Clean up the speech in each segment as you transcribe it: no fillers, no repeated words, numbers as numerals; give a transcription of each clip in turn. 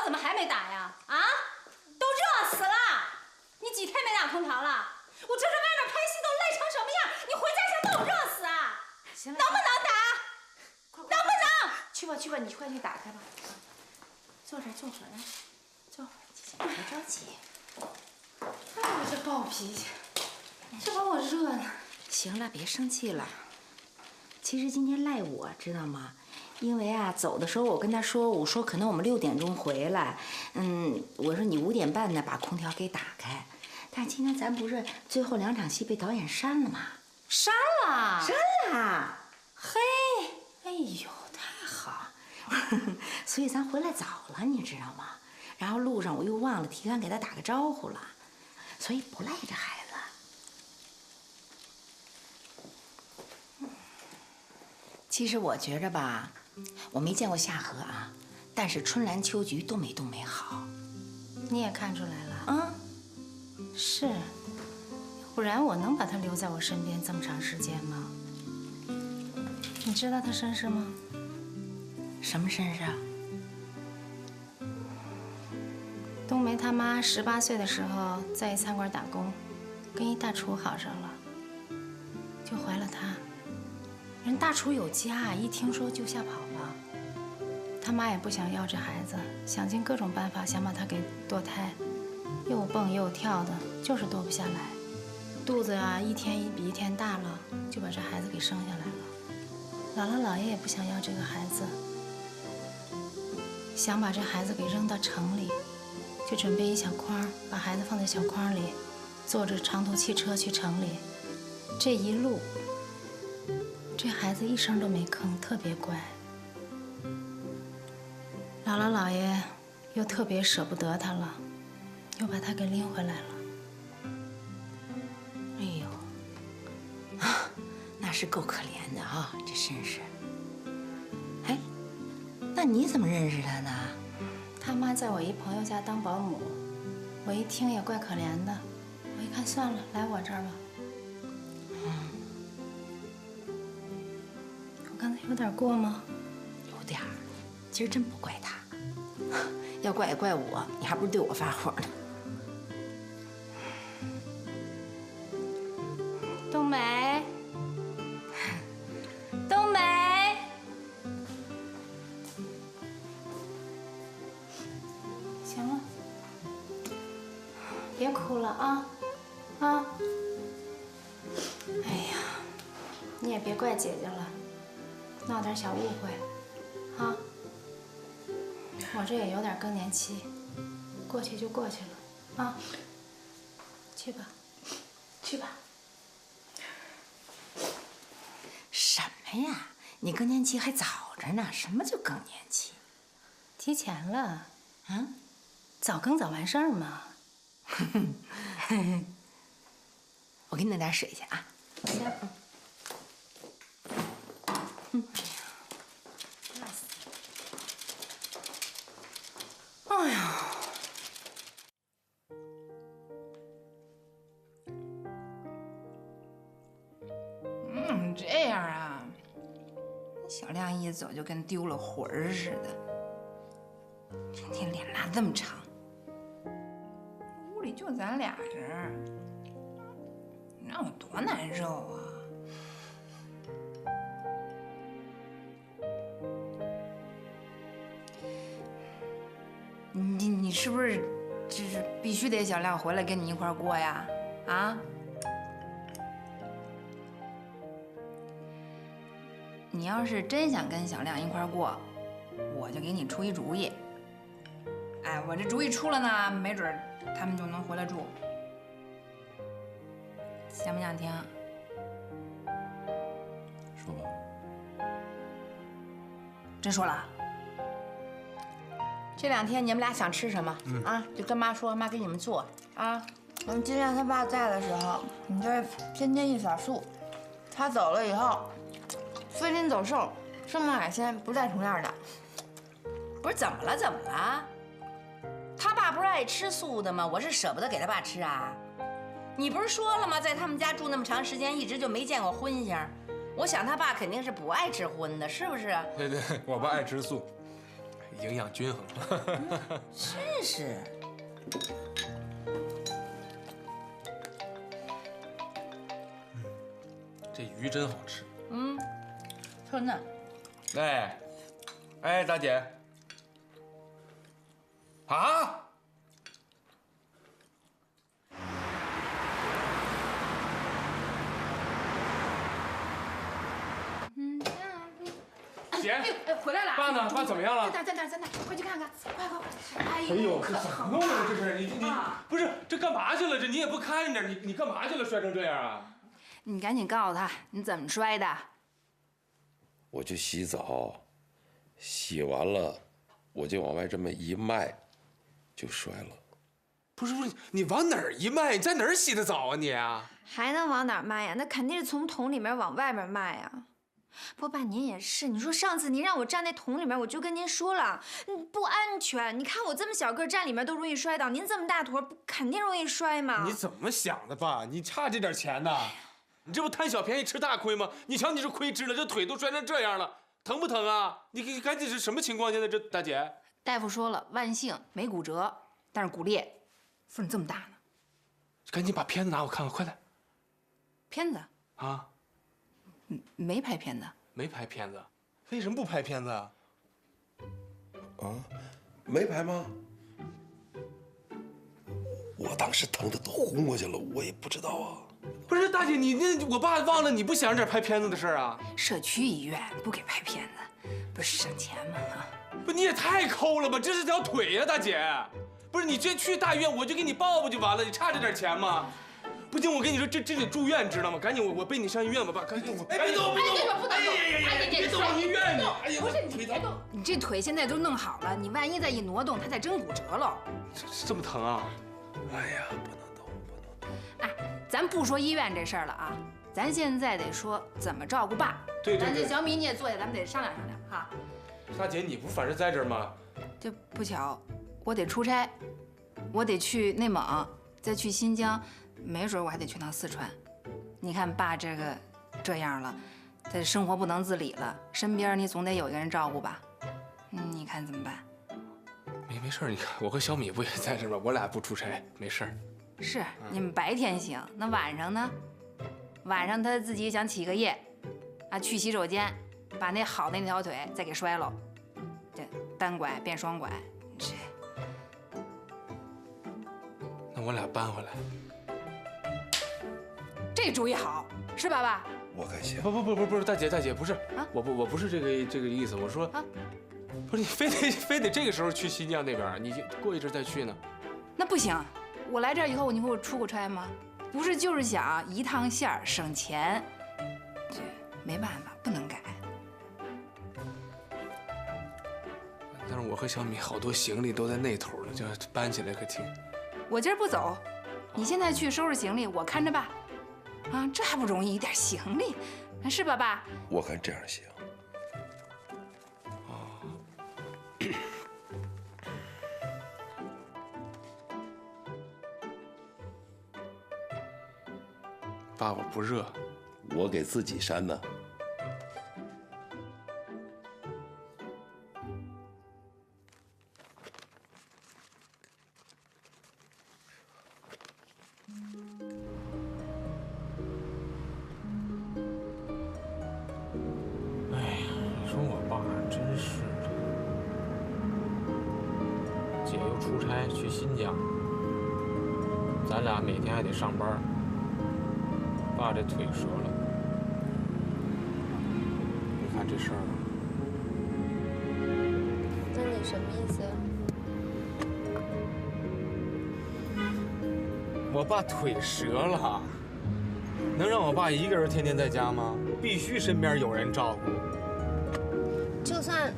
怎么还没打呀？啊，都热死了！你几天没打空调了？我这在外面拍戏都累成什么样，你回家先把我热死啊！行了，能不能打？能不能？去吧去吧，你快去打开吧。坐这儿坐会儿来，坐会儿，别着急。哎呦，这暴脾气，这把我热的。行了，别生气了。其实今天赖我，知道吗？因为啊，走的时候我跟他说，我说可能我们6点钟回来，我说你5点半呢把空调给打开。但是今天咱不是最后2场戏被导演删了吗？删了，删了。嘿，哎呦，太好，所以咱回来早了，你知道吗？然后路上我又忘了提前给他打个招呼了，所以不赖这孩子。其实我觉着吧，我没见过夏荷啊，但是春兰秋菊都没动没好。你也看出来了啊？是，要不然我能把他留在我身边这么长时间吗？你知道他身世吗？什么身世啊？冬梅他妈18岁的时候在一餐馆打工，跟一大厨好上了，就怀了他。人大厨有家，一听说就吓跑了。他妈也不想要这孩子，想尽各种办法想把他给堕胎，又蹦又跳的，就是堕不下来。肚子啊一天比一天大了，就把这孩子给生下来了。姥姥姥爷也不想要这个孩子，想把这孩子给扔到城里，就准备一小筐，把孩子放在小筐里，坐着长途汽车去城里。这一路，这孩子一声都没吭，特别乖。姥姥姥爷又特别舍不得他了，又把他给拎回来了。哎呦，啊，那是够可怜的啊，这身世。哎，那你怎么认识他呢？他妈在我一朋友家当保姆，我一听也怪可怜的，我一看算了，来我这儿吧。我刚才有点过吗？有点儿，其实真不怪他，要怪也怪我，你还不如对我发火呢。冬梅，冬梅，行了，别哭了啊啊！哎呀，你也别怪姐姐了，闹点小误会，啊。我这也有点更年期，过去就过去了，啊。去吧，去吧。什么呀？你更年期还早着呢，什么叫更年期？提前了，嗯，早更早完事儿嘛。我给你弄点水去啊。行。哎呀，这样啊，小亮一走就跟丢了魂儿似的，天天脸拉这么长，屋里就咱俩人，让我多难受啊！你是不是就是必须得小亮回来跟你一块儿过呀？啊？你要是真想跟小亮一块儿过，我就给你出一主意。哎，我这主意出了呢，没准他们就能回来住，想不想听？说吧。真说了。这2天你们俩想吃什么？啊，就跟妈说，妈给你们做啊。金亮他爸在的时候，你这天天一撒素；他走了以后，飞禽走兽、生猛海鲜不带重样的。不是怎么了？怎么了？他爸不是爱吃素的吗？我是舍不得给他爸吃啊。你不是说了吗？在他们家住那么长时间，一直就没见过荤腥。我想他爸肯定是不爱吃荤的，是不是？对对，我爸爱吃素。哎营养均衡。是。这鱼真好吃。特嫩。哎，大姐。啊？姐，回来了。爸呢？爸怎么样了？在哪？快去看看，快！哎呦，这怎么弄的？这是你不是这干嘛去了？这你也不看着点，你干嘛去了？摔成这样啊？你赶紧告诉他你怎么摔的。我去洗澡，洗完了我就往外这么一迈，就摔了。不是，你往哪儿一迈？你在哪儿洗的澡啊你啊？还能往哪儿迈呀？那肯定是从桶里面往外面迈呀。不，爸，您也是。你说上次您让我站那桶里面，我就跟您说了，不安全。你看我这么小个站里面都容易摔倒，您这么大坨，不肯定容易摔吗？你怎么想的爸？你差这点钱呢？你这不贪小便宜吃大亏吗？你瞧你这亏吃了，这腿都摔成这样了，疼不疼啊？你赶紧是什么情况？现在这大姐，大夫说了，万幸没骨折，但是骨裂，缝这么大呢。赶紧把片子拿我看看，快点。片子啊？没拍片子。没拍片子？为什么不拍片子啊？啊，没拍吗？我当时疼的都昏过去了，我也不知道啊。不是大姐，我爸忘了你不想着点拍片子的事儿啊？社区医院不给拍片子，不是省钱吗？不，你也太抠了吧！这是条腿呀，大姐。不是你这去大医院，我就给你报不就完了？你差这点钱吗？不行，我跟你说，这得住院，知道吗？赶紧，我背你上医院吧，爸。赶紧，哎，别动！别动！医院你，哎呀，不是你别动！你这腿现在都弄好了，你万一再一挪动，它再真骨折了。这么疼啊？哎呀，不能动，不能动。哎，咱不说医院这事儿了啊，咱现在得说怎么照顾爸。对。咱这小米你也坐下，咱们得商量商量哈。大姐，你不反正在这儿吗？这不巧，我得出差，我得去内蒙，再去新疆。没准我还得去趟四川，你看爸这样了，他生活不能自理了，身边你总得有一个人照顾吧？你看怎么办？没事，你看我和小米不也在这吗？我俩不出差，没事。是你们白天行，那晚上呢？晚上他自己想起个夜，啊，去洗手间，把那好的那条腿再给摔了，这单拐变双拐，这。那我俩搬回来。这主意好，是吧，爸？我看行。不是，大姐不是啊，我不是这个意思，我说啊，不是你非得这个时候去新疆那边，你过一阵再去呢？那不行，我来这儿以后，你给我出过差吗？不是，就是想一趟线儿省钱，这没办法，不能改。但是我和小米好多行李都在那头呢，就搬起来可挺。我今儿不走，你现在去收拾行李，我看着爸。啊，这还不容易，一点行李，是吧，爸？我看这样行。爸，我不热，我给自己扇呢。出差去新疆，咱俩每天还得上班，爸这腿折了，你看这事儿。那你什么意思？我爸腿折了，能让我爸一个人天天在家吗？必须身边有人照顾。就算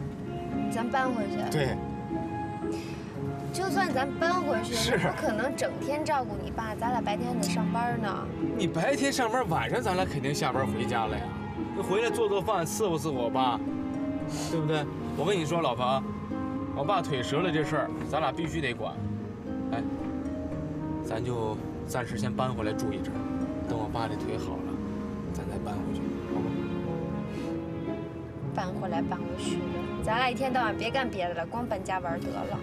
咱搬回去，对。就算咱搬回去，是不可能整天照顾你爸，咱俩白天得上班呢。你白天上班，晚上咱俩肯定下班回家了呀。回来做饭，伺候我爸，对不对？我跟你说，老婆，我爸腿折了这事儿，咱俩必须得管。哎，咱就暂时先搬回来住一阵，等我爸这腿好了，咱再搬回去，好吗？搬回来搬回去的。咱俩一天到晚别干别的了，光搬家玩得了，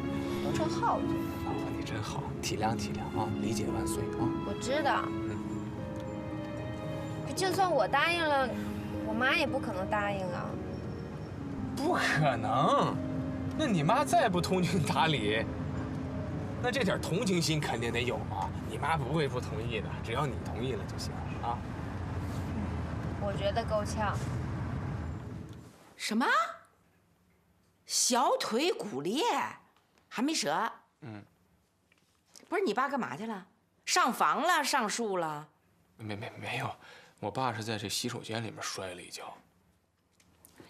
都成耗子。老婆你真好，体谅体谅啊，理解万岁啊。我知道，就算我答应了，我妈也不可能答应啊。不可能，那你妈再不通情达理，那这点同情心肯定得有啊。你妈不会不同意的，只要你同意了就行啊。我觉得够呛。什么？小腿骨裂，还没折？不是你爸干嘛去了？上房了？上树了？没有，我爸是在这洗手间里面摔了一跤。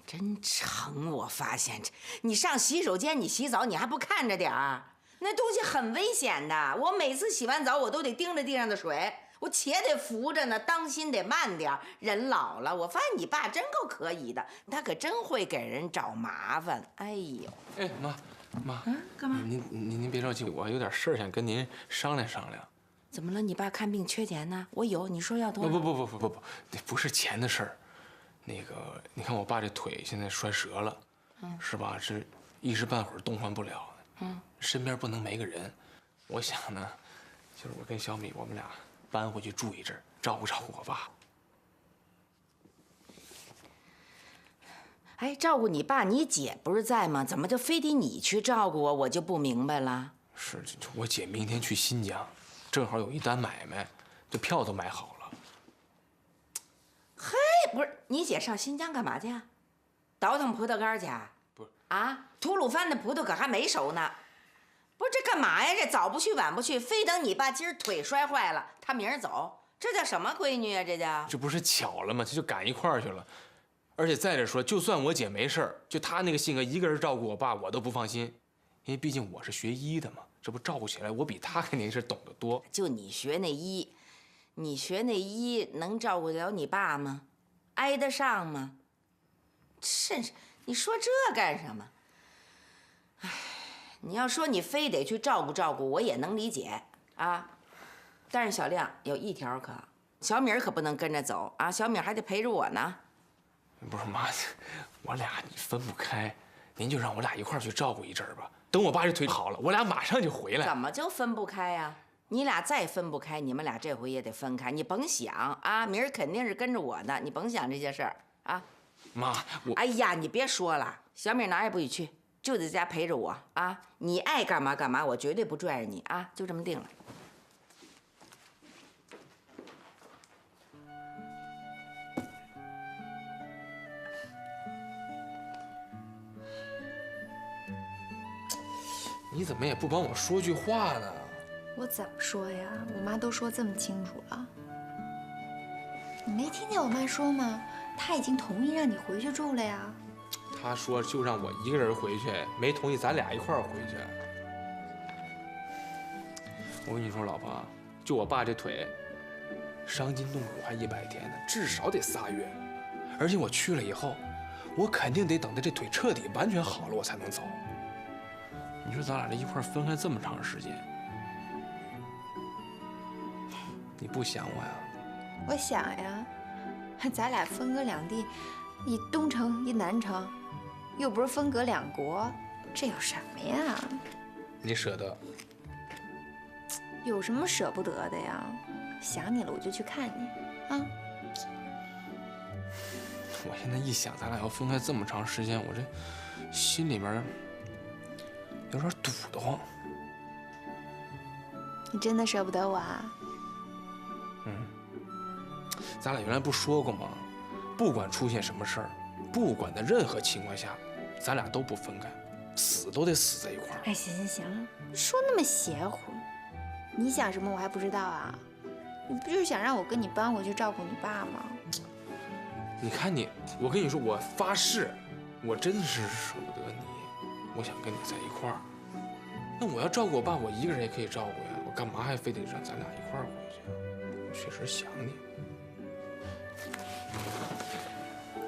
真成，我发现你上洗手间，你洗澡你还不看着点儿？那东西很危险的。我每次洗完澡，我都得盯着地上的水，我且得扶着呢，当心得慢点儿。人老了，我发现你爸真够可以的，他可真会给人找麻烦。哎呦，哎，妈，干嘛？您别着急，我有点事儿想跟您商量商量。怎么了？你爸看病缺钱呢？我有，你说要多少？不，那不是钱的事儿。那个，你看我爸这腿现在摔折了，是吧？这一时半会儿动弹不了。身边不能没个人。我想呢，就是我跟小米，我们俩搬回去住一阵儿，照顾照顾我爸。哎，照顾你爸，你姐不是在吗？怎么就非得你去照顾我？我就不明白了。是，我姐明天去新疆，正好有一单买卖，这票都买好了。嘿，不是，你姐上新疆干嘛去啊？倒腾葡萄干去？不是啊，吐鲁番的葡萄可还没熟呢。不是这干嘛呀？这早不去晚不去，非等你爸今儿腿摔坏了，他明儿走，这叫什么闺女啊？这叫这不是巧了吗？这就赶一块儿去了。而且再者说，就算我姐没事儿，就她那个性格，一个人照顾我爸，我都不放心。因为毕竟我是学医的嘛，这不照顾起来，我比她肯定是懂得多。就你学那医，你学那医能照顾得了你爸吗？挨得上吗？甚至你说这干什么？哎，你要说你非得去照顾照顾，我也能理解啊。但是小亮有一条可，小米儿可不能跟着走啊，小米儿还得陪着我呢。不是妈，我俩你分不开，您就让我俩一块儿去照顾一阵儿吧。等我爸这腿好了，我俩马上就回来。怎么就分不开呀？你俩再分不开，你们俩这回也得分开。你甭想啊，明儿肯定是跟着我的，你甭想这些事儿啊。妈，我哎呀，你别说了，小米哪儿也不许去，就在家陪着我啊。你爱干嘛干嘛，我绝对不拽着你啊，就这么定了。你怎么也不帮我说句话呢？我怎么说呀？我妈都说这么清楚了，你没听见我妈说吗？她已经同意让你回去住了呀。她说就让我一个人回去，没同意咱俩一块儿回去。我跟你说，老婆，就我爸这腿，伤筋动骨还100天呢，至少得3月。而且我去了以后，我肯定得等他这腿彻底完全好了，我才能走。你说咱俩这一块分开这么长时间，你不想我呀？我想呀，咱俩分隔两地，一东城一南城，又不是分隔两国，这有什么呀？你舍得？有什么舍不得的呀？想你了我就去看你，啊！我现在一想，咱俩要分开这么长时间，我这心里面有点堵得慌。你真的舍不得我啊？咱俩原来不说过吗？不管出现什么事儿，不管在任何情况下，咱俩都不分开，死都得死在一块儿。哎，行，说那么邪乎，你想什么我还不知道啊？你不就是想让我跟你搬回去照顾你爸吗？你看你，我跟你说，我发誓，我真的是舍不得你，我想跟你在一块儿。那我要照顾我爸，我一个人也可以照顾呀，我干嘛还非得让咱俩一块儿回去啊？我确实想你。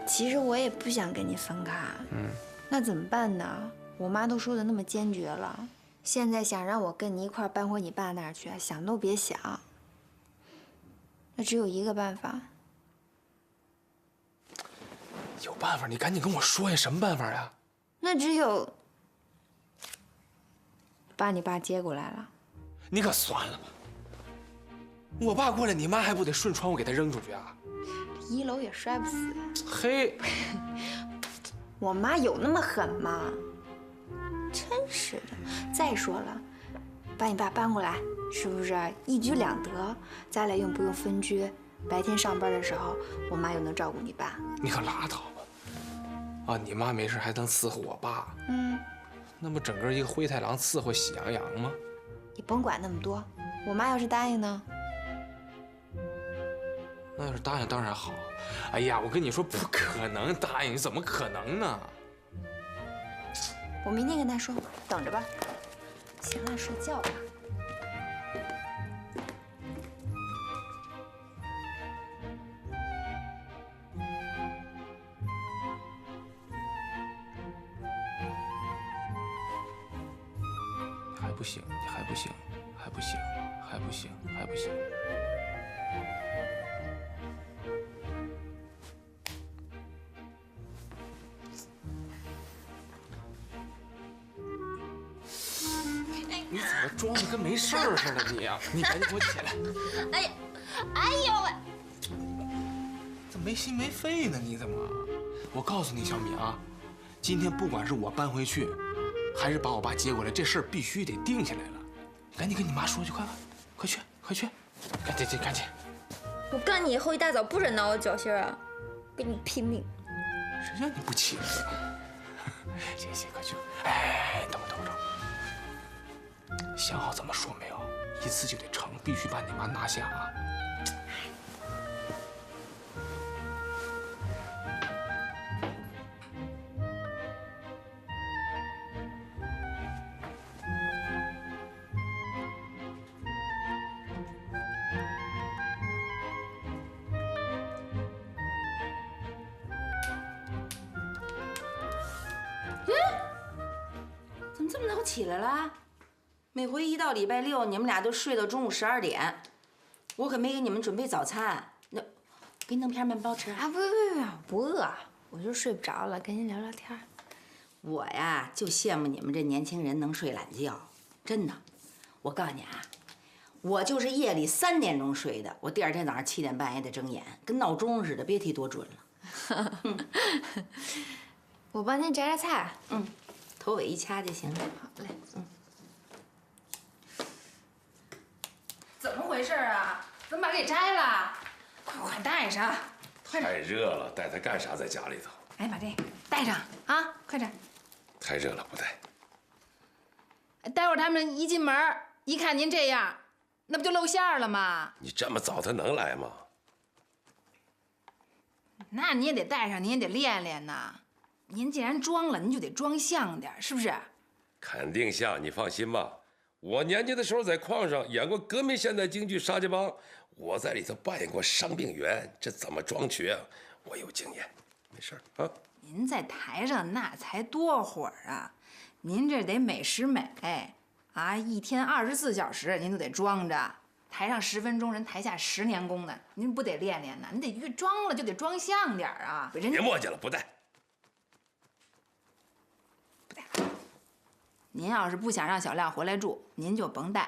其实我也不想跟你分开，那怎么办呢？我妈都说的那么坚决了，现在想让我跟你一块儿搬回你爸那儿去，想都别想。那只有一个办法。有办法，你赶紧跟我说呀，什么办法呀？那只有把你爸接过来了。你可算了吧！我爸过来，你妈还不得顺窗户给他扔出去啊？1楼也摔不死。嘿，我妈有那么狠吗？真是的。再说了，把你爸搬过来，是不是一举两得？咱俩用不用分居？白天上班的时候，我妈又能照顾你爸。你可拉倒吧！啊，你妈没事还能伺候我爸？那不整个一个灰太狼伺候喜羊羊吗？你甭管那么多，我妈要是答应呢？那要是答应当然好。哎呀，我跟你说，不可能答应，怎么可能呢？我明天跟她说，等着吧。行了，睡觉吧。还不行，你还不行，还不行，还不行，还不行。你怎么装的跟没事儿似的你呀？你赶紧给我起来！哎呀，哎呦喂！怎么没心没肺呢？你怎么？我告诉你，小米啊，今天不管是我搬回去，还是把我爸接过来，这事儿必须得定下来了。你赶紧跟你妈说去，快快，快去，快去，赶紧！我告诉你，以后一大早不准挠我脚心啊，跟你拼命！谁让你不起来了？行，快去！哎，等会儿。想好怎么说没有？一次就得成，必须把你妈拿下啊！怎么这么早起来了？每回一到礼拜六，你们俩都睡到中午12点，我可没给你们准备早餐。那，给你弄片面包吃啊！不饿，我就睡不着了，跟您聊聊天。我呀，就羡慕你们这年轻人能睡懒觉，真的。我告诉你啊，我就是夜里3点钟睡的，我第二天早上7点半也得睁眼，跟闹钟似的，别提多准了。我帮您摘菜。头尾一掐就行了。好嘞。怎么回事啊？怎么把它给摘了？快带上，快点！太热了，带它干啥？在家里头。哎，把这带上啊，快点！太热了，不带。待会儿他们一进门，一看您这样，那不就露馅了吗？你这么早他能来吗？那你也得带上，你也得练练呐。您既然装了，您就得装像点，是不是？肯定像，你放心吧。我年轻的时候在矿上演过革命现代京剧《沙家浜》，我在里头扮演过伤病员，这怎么装瘸啊？我有经验，没事啊。您在台上那才多会儿啊，您这得每时每啊，一天24小时您都得装着。台上10分钟，人台下10年功呢，您不得练练呢？你得越装了就得装像点啊！别磨叽了，不带。您要是不想让小亮回来住，您就甭带。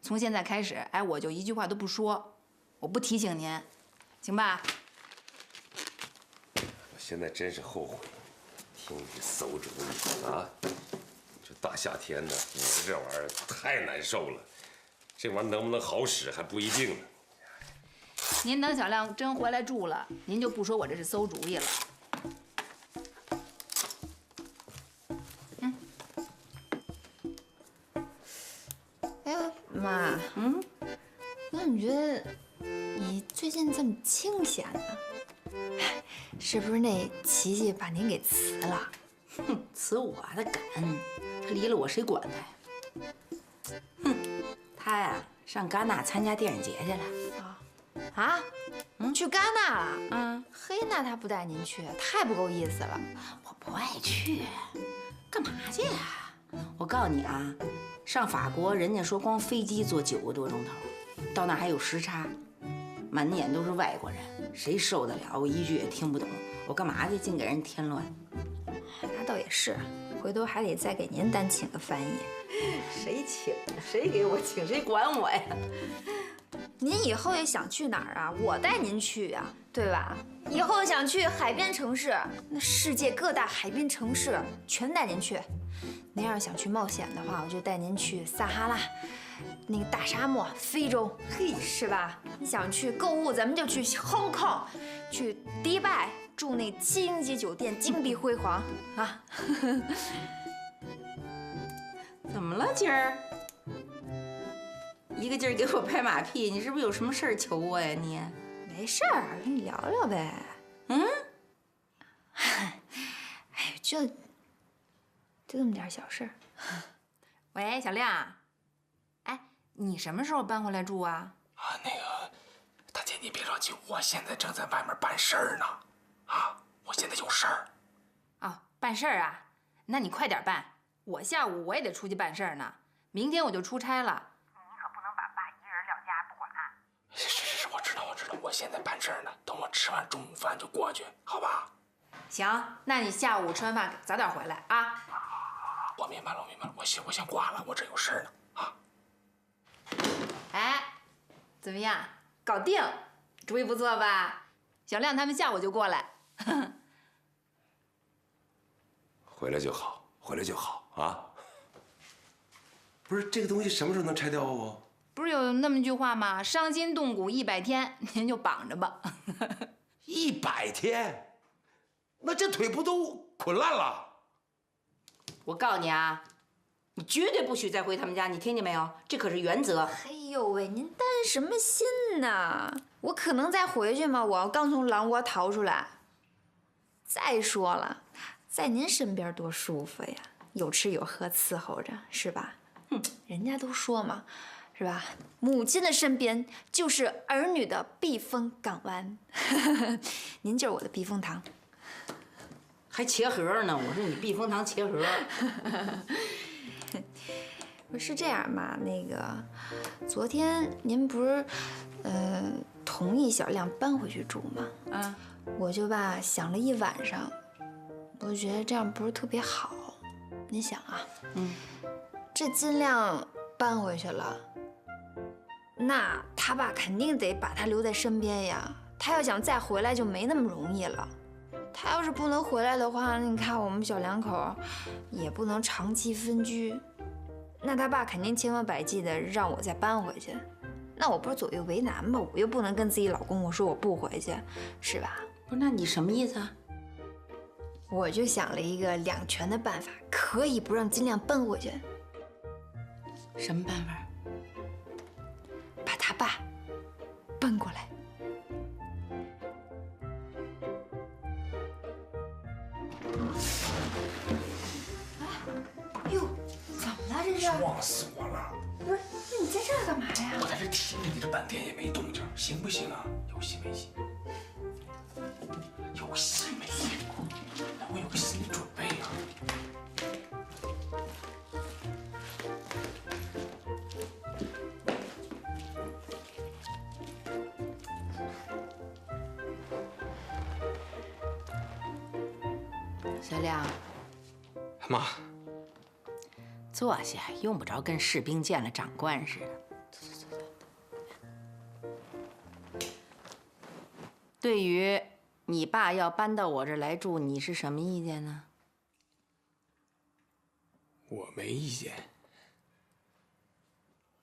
从现在开始，我就一句话都不说，我不提醒您，行吧？我现在真是后悔，听你馊主意啊！这大夏天的，捂着这玩意儿太难受了。这玩意儿能不能好使还不一定呢。您等小亮真回来住了，您就不说我这是馊主意了。妈，我怎么觉得你最近这么清闲呢？是不是那琪琪把您给辞了？哼，辞我的敢！他离了我谁管他呀？哼，他呀上戛纳参加电影节去了。啊？去戛纳了？嘿，那他不带您去，太不够意思了。我不爱去，干嘛去呀？我告诉你啊，上法国人家说光飞机坐9个多钟头，到那儿还有时差，满眼都是外国人，谁受得了？我一句也听不懂。我干嘛去净给人添乱？那倒也是，回头还得再给您单请个翻译。谁请？谁给我请？谁管我呀？您以后也想去哪儿啊？我带您去呀，对吧？以后想去海边城市，那世界各大海滨城市全带您去。您要是想去冒险的话，我就带您去撒哈拉，那个大沙漠，非洲，嘿，是吧？你想去购物，咱们就去 Hong Kong， 去迪拜住那星级酒店，金碧辉煌啊！怎么了今儿？一个劲儿给我拍马屁，你是不是有什么事儿求我呀你？没事儿，跟你聊聊呗。嗯？哎，就这么点小事儿。喂，小亮，哎，你什么时候搬回来住啊？啊，那个，大姐你别着急，我现在正在外面办事儿呢。啊，我现在有事儿。哦，办事儿啊？那你快点办，我下午我也得出去办事儿呢。明天我就出差了。是，我知道，我现在办事儿呢，等我吃完中午饭就过去，好吧？行，那你下午吃完饭早点回来啊。我明白了，我先挂了，我这有事儿呢啊。哎，怎么样？搞定，主意不错吧？小亮他们下午就过来。回来就好，回来就好啊！不是这个东西什么时候能拆掉啊？我不是有那么句话吗？伤筋动骨100天，您就绑着吧。100天，那这腿不都捆烂了？我告诉你啊，你绝对不许再回他们家，你听见没有？这可是原则。哎呦喂，您担什么心呢？我可能再回去吗？我刚从狼窝逃出来。再说了，在您身边多舒服呀，有吃有喝伺候着，是吧？人家都说嘛，是吧？母亲的身边就是儿女的避风港湾。您就是我的避风塘。还茄盒呢，我说你避风塘茄盒。不是这样嘛？那个，昨天您不是，同意小亮搬回去住吗？啊，我就吧想了一晚上，我就觉得这样不是特别好。您想啊，这金亮搬回去了，那他爸肯定得把他留在身边呀。他要想再回来就没那么容易了。他要是不能回来的话，你看我们小两口也不能长期分居，那他爸肯定千方百计的让我再搬回去，那我不是左右为难吗？我又不能跟自己老公我说我不回去，是吧？不是，那你什么意思啊？我就想了一个两全的办法，可以不让金亮搬回去，什么办法？把他爸搬过来。哎呦，怎么了这是？撞死我了！不是，那你在这儿干嘛呀？我在这提你这半天也没动静，行不行啊？有戏没戏？有戏没戏？让我有个心理准备啊！小亮，妈，坐下，用不着跟士兵见了长官似的。对于你爸要搬到我这儿来住，你是什么意见呢？我没意见。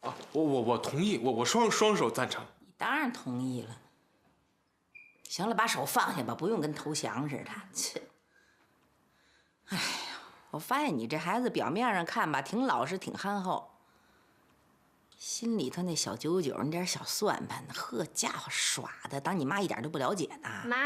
啊，我同意，我双手赞成。你当然同意了。行了，把手放下吧，不用跟投降似的。切！哎呀，我发现你这孩子表面上看吧，挺老实，挺憨厚，心里头那小九九，那点小算盘，呵家伙耍的，当你妈一点都不了解呢。妈，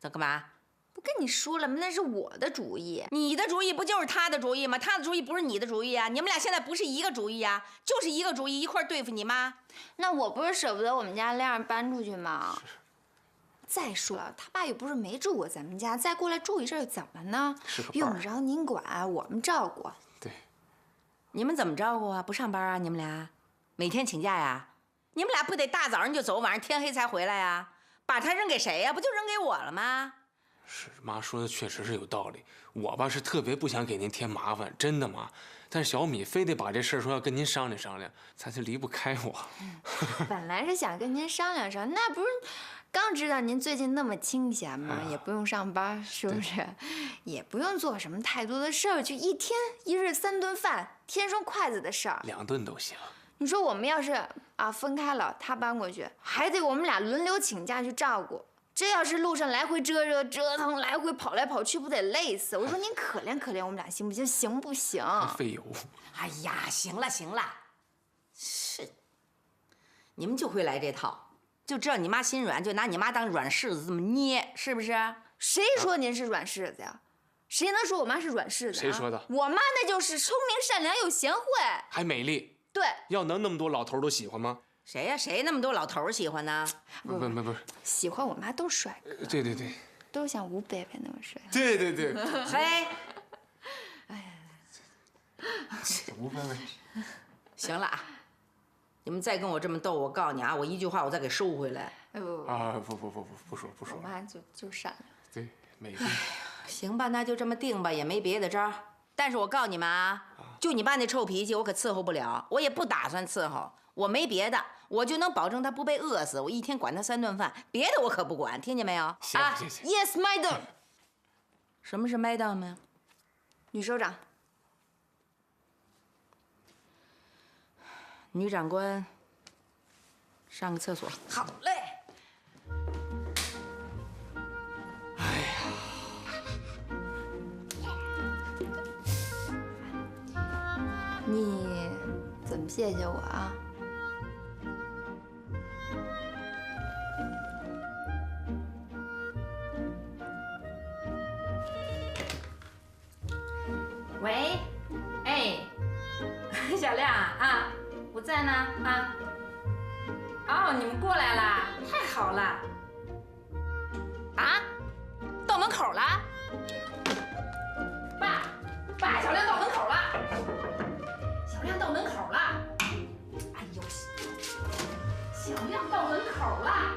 这干嘛？不跟你说了吗？那是我的主意。你的主意不就是他的主意吗？他的主意不是你的主意啊！你们俩现在不是一个主意啊，就是一个主意，一块对付你妈。那我不是舍不得我们家亮搬出去吗？再说了，他爸又不是没住过咱们家，再过来住一阵又怎么呢？是个伴儿用不着您管，我们照顾。对，你们怎么照顾啊？不上班啊？你们俩每天请假呀？你们俩不得大早上就走，晚上天黑才回来呀？把他扔给谁呀？不就扔给我了吗？是妈说的确实是有道理，我吧是特别不想给您添麻烦，真的妈。但是小米非得把这事儿说要跟您商量商量，咱就离不开我。本来是想跟您商量商量，那不是刚知道您最近那么清闲吗？也不用上班，是不是？也不用做什么太多的事儿，就一天一日3顿饭，添双筷子的事儿。2顿都行。你说我们要是分开了，他搬过去，还得我们俩轮流请假去照顾。这要是路上来回折腾，来回跑来跑去，不得累死？我说您可怜可怜我们俩行不行？行不行？费油。哎呀，行了行了，是，你们就会来这套，就知道你妈心软，就拿你妈当软柿子这么捏，是不是？谁说您是软柿子呀？谁能说我妈是软柿子？谁说的？我妈那就是聪明善良又贤惠，还美丽。对，要能那么多老头都喜欢吗？谁呀？谁那么多老头喜欢呢？不是，喜欢我妈都是帅哥。对，都像吴伯伯那么帅。对。嘿，吴伯伯。行了啊，你们再跟我这么斗，我告诉你啊，我一句话我再给收回来。不说。我妈就善良。对，美丽。行吧，那就这么定吧，也没别的招。但是我告诉你们啊，就你爸那臭脾气，我可伺候不了，我也不打算伺候。我没别的，我就能保证他不被饿死。我一天管他3顿饭，别的我可不管，听见没有？行。Yes, madam。什么是 madam 呀？女首长。女长官，上个厕所。好嘞。你怎么谢谢我啊？喂，哎，小亮啊，我在呢啊。哦，你们过来啦，太好了。啊，到门口了。爸，小亮到门口了。小亮到门口了。哎呦，小亮到门口了。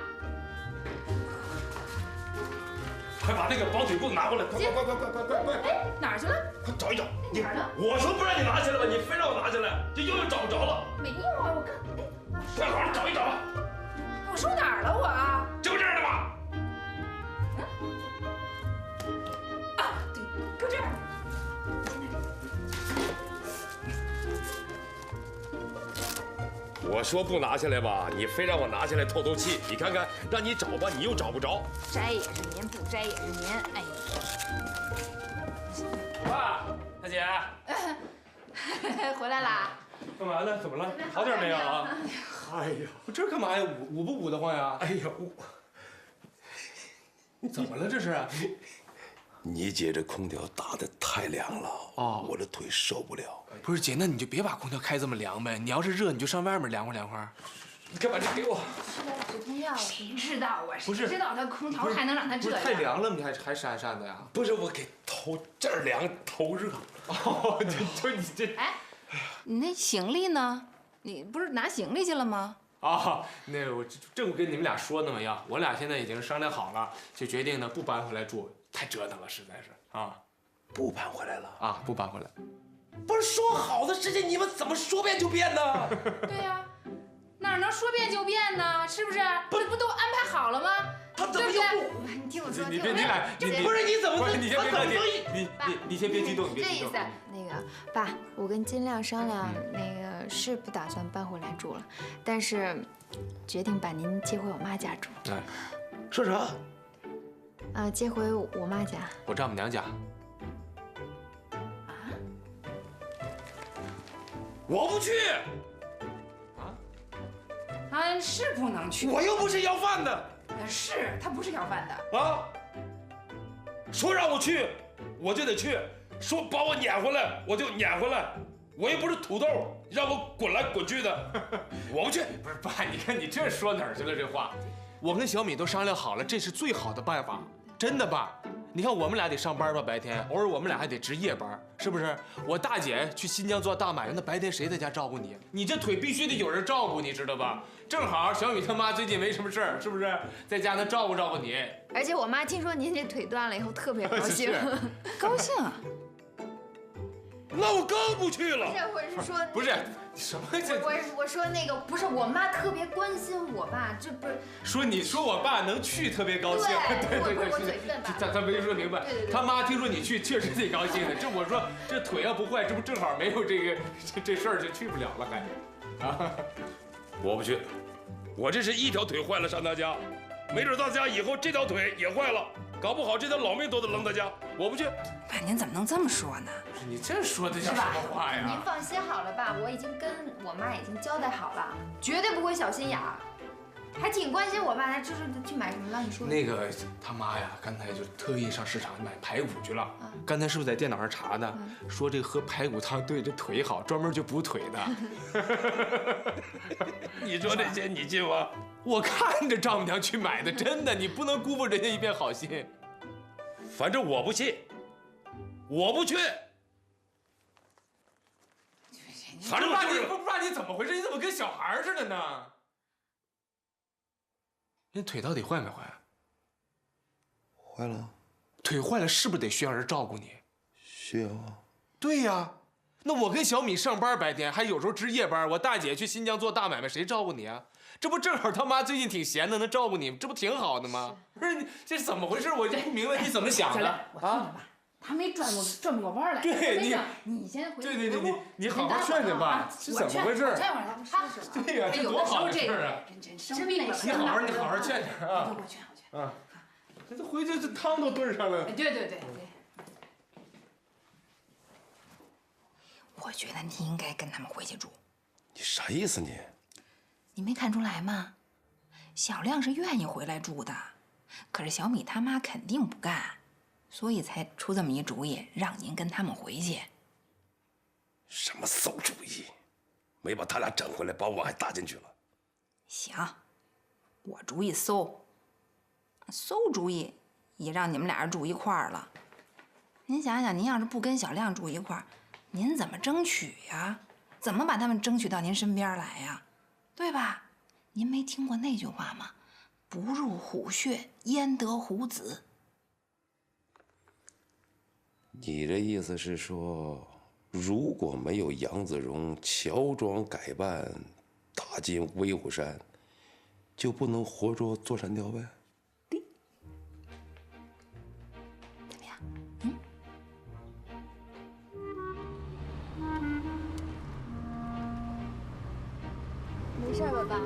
快把那个绑腿裤子拿过来！快！哎，哪儿去了？快找一找！哪儿呢？我说不让你拿起来吧，你非让我拿起来，这又找不着了。没有啊，我看，哎，快好好找一找吧。我说哪儿了我啊？这不这样的吗？啊，对，搁这儿。我说不拿下来吧，你非让我拿下来透透气。你看看，让你找吧，你又找不着。摘也是您，不摘也是您。哎，爸，大姐，回来啦？干嘛呢？怎么了？好点没有啊？哎呀，我这干嘛呀？捂不捂得慌呀？哎呀，怎么了这是？你姐这空调打得太凉了哦，我的腿受不了。不是姐，那你就别把空调开这么凉呗。你要是热，你就上外面凉快凉快。你干嘛这给我？止痛药。谁知道啊？不是谁知道他空调还能让他这样？太凉了，你还扇扇的呀？不是我给头这儿凉头热。哦，就你这。哎，你那行李呢？你不是拿行李去了吗？啊，那我正跟你们俩说呢嘛呀，我俩现在已经商量好了，就决定呢不搬回来住，太折腾了，实在是啊。不搬回来了啊，不搬回来。不是说好的事情，你们怎么说变就变呢？对呀，哪能说变就变呢？是不是？不都安排好了吗？他怎么又不？你听我说，你别，你俩，不是你怎么？不是你先别可急，你先别激动，你别激动。那个爸，我跟金亮商量，那个是不打算搬回来住了，但是决定把您接回我妈家住。哎，说啥？接回我妈家。我丈母娘家。我不去。啊，是不能去。我又不是要饭的。是他不是要饭的啊！说让我去，我就得去；说把我撵回来，我就撵回来。我又不是土豆，让我滚来滚去的，我不去。不是爸，你看你这说哪儿去了？这话，我跟小米都商量好了，这是最好的办法，真的爸。你看我们俩得上班吧，白天偶尔我们俩还得值夜班，是不是？我大姐去新疆做大买卖，那白天谁在家照顾你？你这腿必须得有人照顾，你知道吧？正好小米他妈最近没什么事儿，是不是？在家能照顾照顾你。而且我妈听说您这腿断了以后特别高兴，高兴啊！那我更不去了。我是说不是什么这？我说那个不是我妈特别关心我爸，这不是说你说我爸能去特别高兴，对对，我嘴笨吧？他没说明白。他妈听说你去确实挺高兴的。这我说这腿要不坏，这不正好没有这事儿就去不了了还啊？我不去，我这是一条腿坏了上他家，没准到家以后这条腿也坏了，搞不好这条老命都得扔他家。我不去。爸，您怎么能这么说呢？你这说的叫什么话呀？您放心好了吧，我已经跟我妈已经交代好了，绝对不会小心眼儿，还挺关心我爸。他就是去买什么了？你说那个他妈呀，刚才就特意上市场买排骨去了。刚才是不是在电脑上查的？说这个喝排骨汤对这腿好，专门就补腿的。你说这些你信吗？我看着丈母娘去买的，真的，你不能辜负人家一片好心。反正我不信，我不去。反正我就是不知道你怎么回事，你怎么跟小孩似的呢？你腿到底坏没坏？坏了，腿坏了是不是得需要人照顾你？需要啊。对呀，那我跟小米上班白天，还有时候值夜班，我大姐去新疆做大买卖，谁照顾你啊？这不正好他妈最近挺闲的，能照顾你，这不挺好的吗？不是你这是怎么回事？我就不明白你怎么想的啊？他没转过弯来。对你先回去。对，你好好劝劝吧，是怎么回事？我劝会儿他不试试。对呀，这多好的事儿啊！真生病了。你好好劝劝啊！我劝。啊，这回去这汤都炖上了。对。我觉得你应该跟他们回去住。你啥意思你？你没看出来吗？小亮是愿意回来住的，可是小米他妈肯定不干，所以才出这么一主意，让您跟他们回去。什么馊主意？没把他俩整回来，把我还搭进去了。行，我主意馊主意也让你们俩人住一块儿了。您想想，您要是不跟小亮住一块儿，您怎么争取呀？怎么把他们争取到您身边来呀？对吧？您没听过那句话吗？不入虎穴，焉得虎子？你这意思是说，如果没有杨子荣乔装改扮，打进威虎山，就不能活捉座山雕呗？怎么样？嗯？没事吧，爸？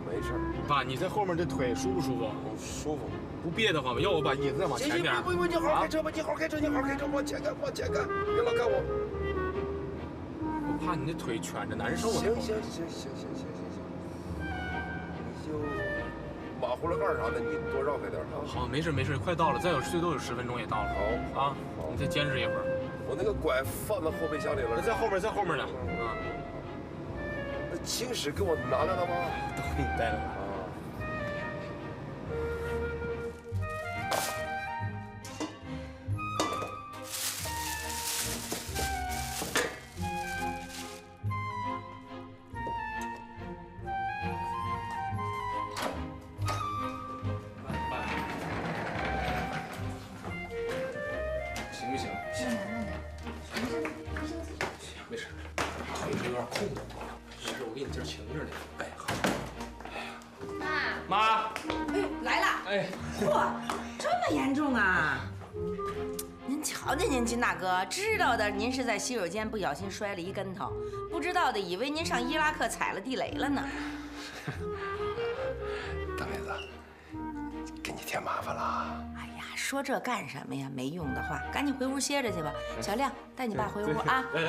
没事。爸，你在后面这腿舒不舒服？舒服。不憋得慌吗？要不把椅子再往前点？不，你好好开车吧，你好好开车，往前看，别老看我。我怕你那腿蜷着难受呢。行，你就马葫芦盖啥的，你多绕开点啊。好，没事，快到了，最多有10分钟也到了。好啊，你再坚持一会儿。我那个拐放到后备箱里了。在后面呢。啊，那青史给我拿来了吗？都给你带来了。行不行？没事，腿是有点空的。没事，我给你今儿擎着呢。哎，好。妈。哎呦，来了！哎，嚯，这么严重啊！您瞧见您金大哥，知道的您是在洗手间不小心摔了一跟头，不知道的以为您上伊拉克踩了地雷了呢。大妹子，给你添麻烦了。哎呀，说这干什么呀？没用的话，赶紧回屋歇着去吧。小亮，带你爸回屋啊！来，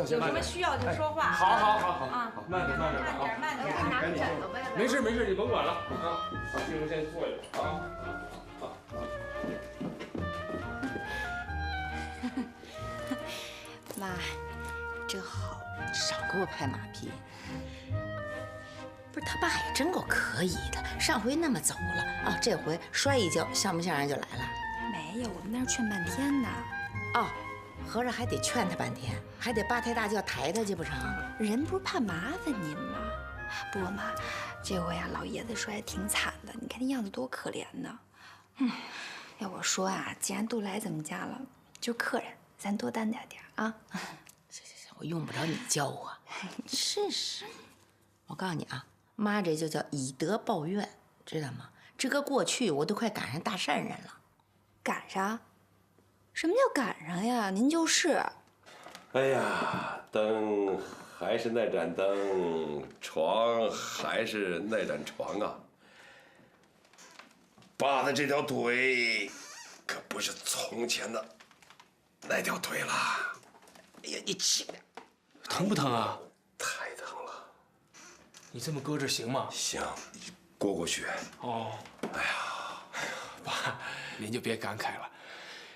有什么需要就说话。好啊，慢点啊！慢点，拿个枕头呗。没事，你甭管了啊。进屋先坐下啊。妈，真好，少给我拍马屁。不是他爸也真够可以的，上回那么走了啊，这回摔一跤，像不像人就来了？没呀，我们那儿劝半天呢。哦，合着还得劝他半天，还得八抬大轿抬他去不成？人不是怕麻烦您吗？不过嘛，这回呀，老爷子说还挺惨的，你看那样子多可怜呢。要我说啊，既然都来咱们家了，就客人，咱多担点啊。行，我用不着你教我。是，我告诉你啊，妈这就叫以德报怨，知道吗？这个过去我都快赶上大善人了。赶上？什么叫赶上呀？您就是。哎呀，灯还是那盏灯，床还是那盏床啊。爸的这条腿，可不是从前的那条腿了。哎呀，你轻点。疼不疼啊？太疼了。你这么搁这行吗？行，过血。哦。哎呀，爸，您就别感慨了。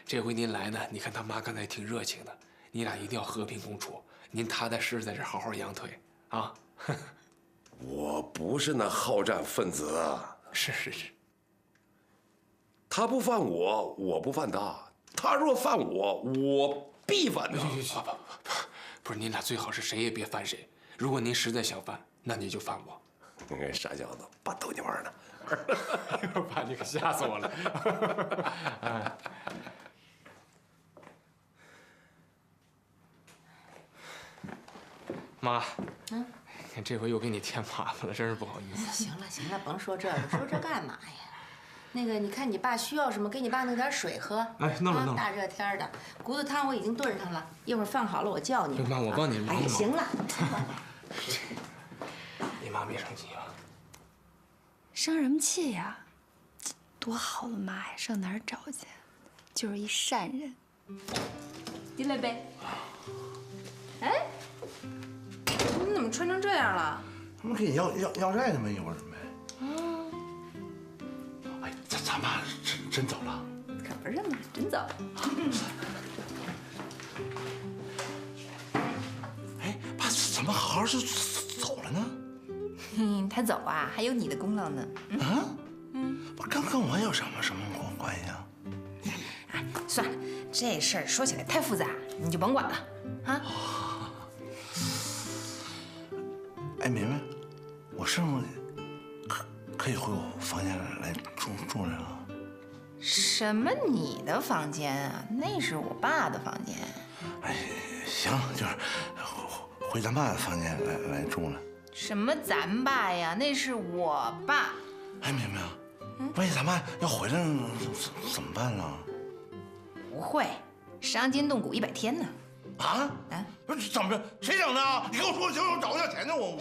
这回您来呢，你看他妈刚才挺热情的，你俩一定要和平共处。您踏踏实实在这好好养腿啊。我不是那好战分子啊。是。他不犯我，我不犯他；他若犯我，我必犯他。不是，您俩最好是谁也别犯谁。如果您实在想犯，那你就犯我。傻小子，爸逗你玩呢。爸，你可吓死我了。妈，看这回又给你添麻烦了，真是不好意思。行了，甭说这个，说这干嘛呀？那个，你看你爸需要什么，给你爸弄点水喝。哎，弄了。大热天的，骨头汤我已经炖上了，一会儿放好了我叫你。妈，我帮你忙。哎，行了。你妈没生气吧？生什么气呀？多好的妈呀，上哪儿找去？就是一善人。进来呗。哎，你怎么穿成这样了？他们给你要债呢吗？一会儿准备。哎，咱妈真走了？可不是嘛，真走。哎，爸，怎么好好就走了呢？他走啊，还有你的功劳呢。不是跟我有什么关系啊？哎，算了，这事儿说起来太复杂，你就甭管了啊。哎，明明，我是不是可以回我房间来住来了？什么你的房间啊？那是我爸的房间。哎，行，就是回咱爸的房间来住了。什么咱爸呀？那是我爸。哎，明明，万一咱爸要回来怎么办呢？不会，伤筋动骨100天呢。啊？不是怎么着？谁整的啊？你跟我说行，我找我要钱呢，我。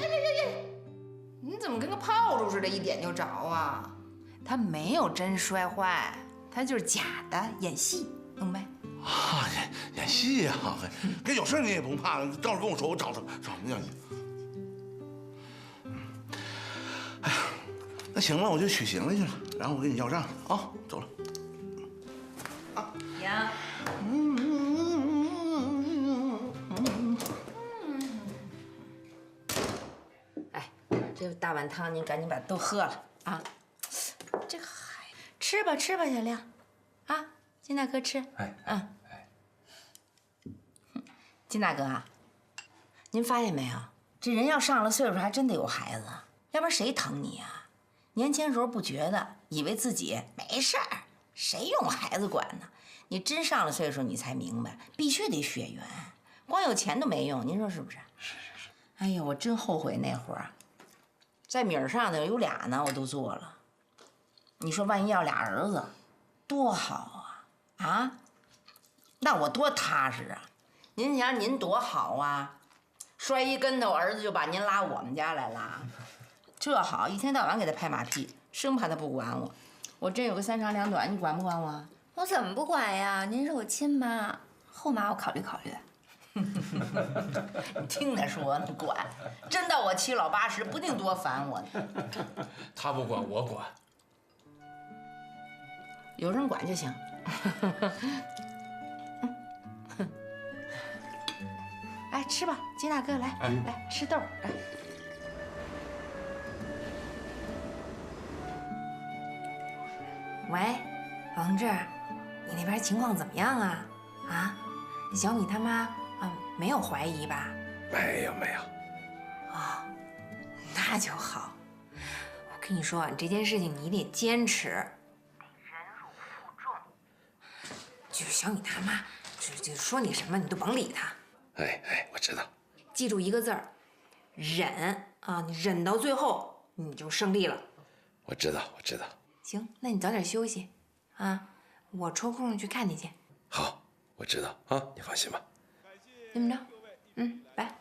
你怎么跟个炮竹似的，一点就着啊？他没有真摔坏，他就是假的演戏，懂没？啊，演戏呀！跟有事你也不怕，到时候跟我说，我找什么要你？哎呀，那行了，我就取行李去了，然后我给你要账啊，走了。行。哎，这大碗汤您赶紧把都喝了啊！这个孩子，吃吧，小亮，啊，金大哥吃。金大哥啊，您发现没有？这人要上了岁数，还真得有孩子，要不然谁疼你啊？年轻时候不觉得，以为自己没事儿，谁用孩子管呢？你真上了岁数，你才明白，必须得血缘，光有钱都没用，您说是不是？是。哎呀，我真后悔那会儿，在米儿上头有俩呢，我都做了。你说万一要俩儿子，多好啊！啊，那我多踏实啊！您想您多好啊，摔一跟头，儿子就把您拉我们家来了，这好，一天到晚给他拍马屁，生怕他不管我。我真有个3长2短，你管不管我？我怎么不管呀？您是我亲妈，后妈我考虑考虑。你听他说呢，管，真到我7老80，不定多烦我呢。他不管我管，有人管就行。哎，吃吧，金大哥，来，来吃豆，来。喂，王志，你那边边情况怎么样啊？啊，小米他妈没有怀疑吧？没有。啊，那就好。我跟你说啊，这件事情你得坚持，得忍辱负重。就是小米他妈，就说你什么你都甭理他。哎，我知道。记住一个字儿，忍啊！你忍到最后，你就胜利了。我知道。行，那你早点休息，啊，我抽空去看你去。好，我知道啊，你放心吧。这么着，拜。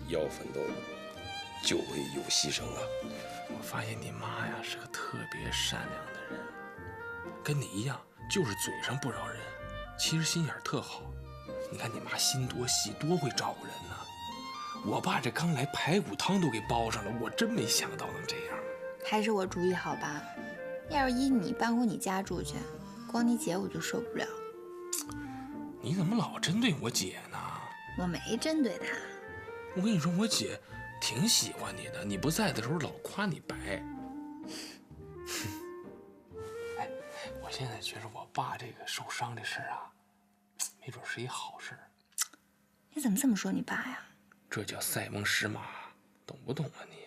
要奋斗，就会有牺牲啊！我发现你妈呀是个特别善良的人，跟你一样，就是嘴上不饶人，其实心眼特好。你看你妈心多细，多会照顾人呢。我爸这刚来排骨汤都给包上了，我真没想到能这样。还是我主意好吧？要是依你搬回你家住去，光你姐我就受不了。你怎么老针对我姐呢？我没针对她。我跟你说，我姐挺喜欢你的，你不在的时候老夸你白。哎，我现在觉着我爸这个受伤这事儿啊，没准是一好事。你怎么这么说你爸呀？这叫塞翁失马，懂不懂啊你？